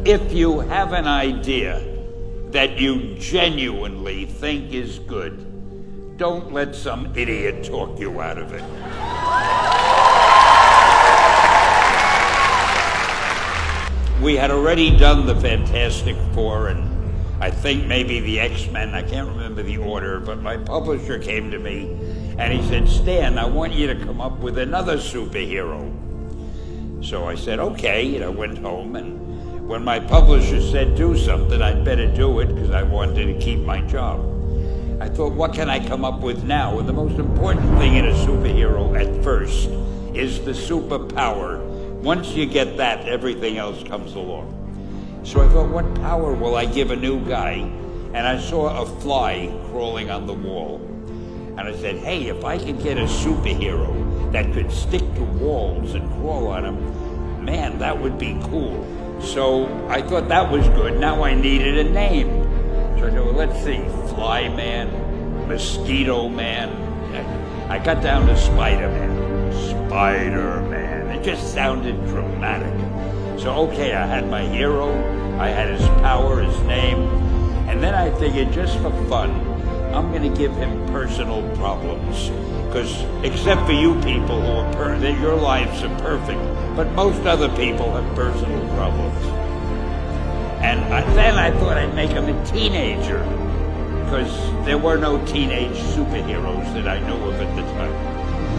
If you have an idea that you genuinely think is good, don't let some idiot talk you out of it. We had already done the Fantastic Four and I think maybe the X-Men, I can't remember the order, but my publisher came to me and he said, Stan, I want you to come up with another superhero. So I said, okay, and I went home, and when my publisher said do something, I'd better do it because I wanted to keep my job. I thought, what can I come up with now? And the most important thing in a superhero at first is the superpower. Once you get that, everything else comes along. So I thought, what power will I give a new guy? And I saw a fly crawling on the wall. And I said, hey, if I could get a superhero that could stick to walls and crawl on them, man, that would be cool. So I thought that was good. Now I needed a name. So I thought, well, let's see, Fly Man, Mosquito Man. I got down to Spider-Man. Spider-Man. It just sounded dramatic. So, okay, I had my hero, I had his power, his name, and then I figured just for fun, I'm going to give him personal problems. Because except for you people who are your lives are perfect, but most other people have personal problems. And then I thought I'd make him a teenager, because there were no teenage superheroes that I knew of at the time.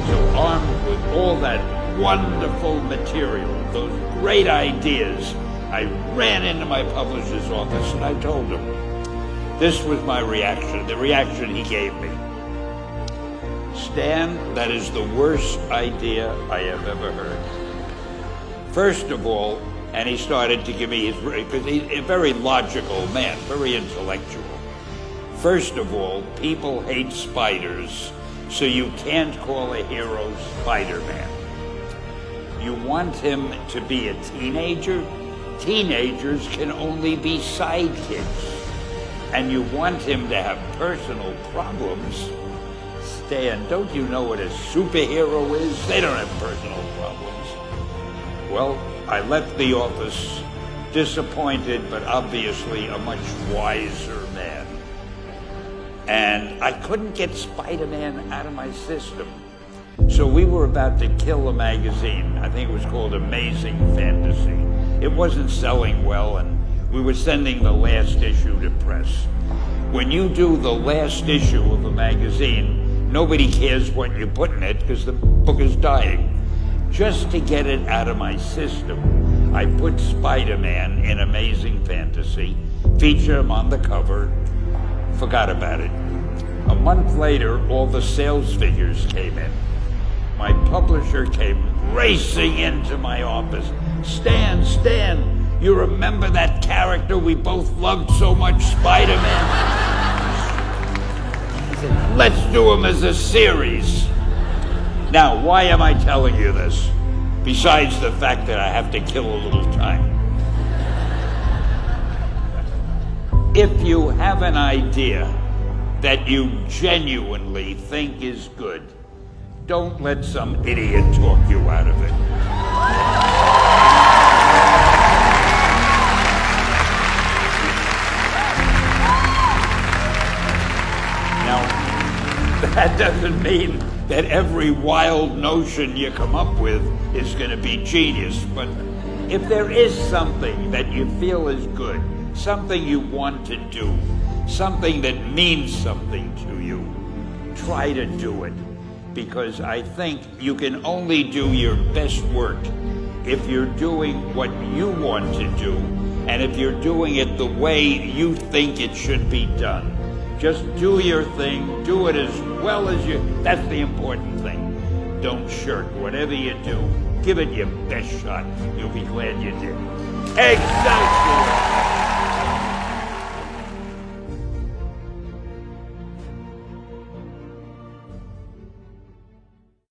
So armed with all that wonderful material, those great ideas, I ran into my publisher's office and I told him. This was my reaction, the reaction he gave me. Stan, that is the worst idea I have ever heard. First of all, and he started to give me his, because he's a very logical man, very intellectual. First of all, people hate spiders, so you can't call a hero Spider-Man. You want him to be a teenager? Teenagers can only be sidekicks. And you want him to have personal problems? Stan, don't you know what a superhero is? They don't have personal problems. Well, I left the office disappointed, but obviously a much wiser man. And I couldn't get Spider-Man out of my system. So we were about to kill a magazine. I think it was called Amazing Fantasy. It wasn't selling well, and we were sending the last issue to press. When you do the last issue of a magazine, nobody cares what you put in it because the book is dying. Just to get it out of my system, I put Spider-Man in Amazing Fantasy, featured him on the cover, forgot about it. A month later, all the sales figures came in. My publisher came racing into my office. Stan, you remember that character we both loved so much, Spider-Man? He said, let's do him as a series. Now, why am I telling you this? Besides the fact that I have to kill a little time. If you have an idea that you genuinely think is good, don't let some idiot talk you out of it. Now, that doesn't mean that every wild notion you come up with is going to be genius, but if there is something that you feel is good, something you want to do, something that means something to you, try to do it. Because I think you can only do your best work if you're doing what you want to do, and if you're doing it the way you think it should be done. Just do your thing, do it as well as you, that's the important thing. Don't shirk. Whatever you do, give it your best shot. You'll be glad you did. Excelsior!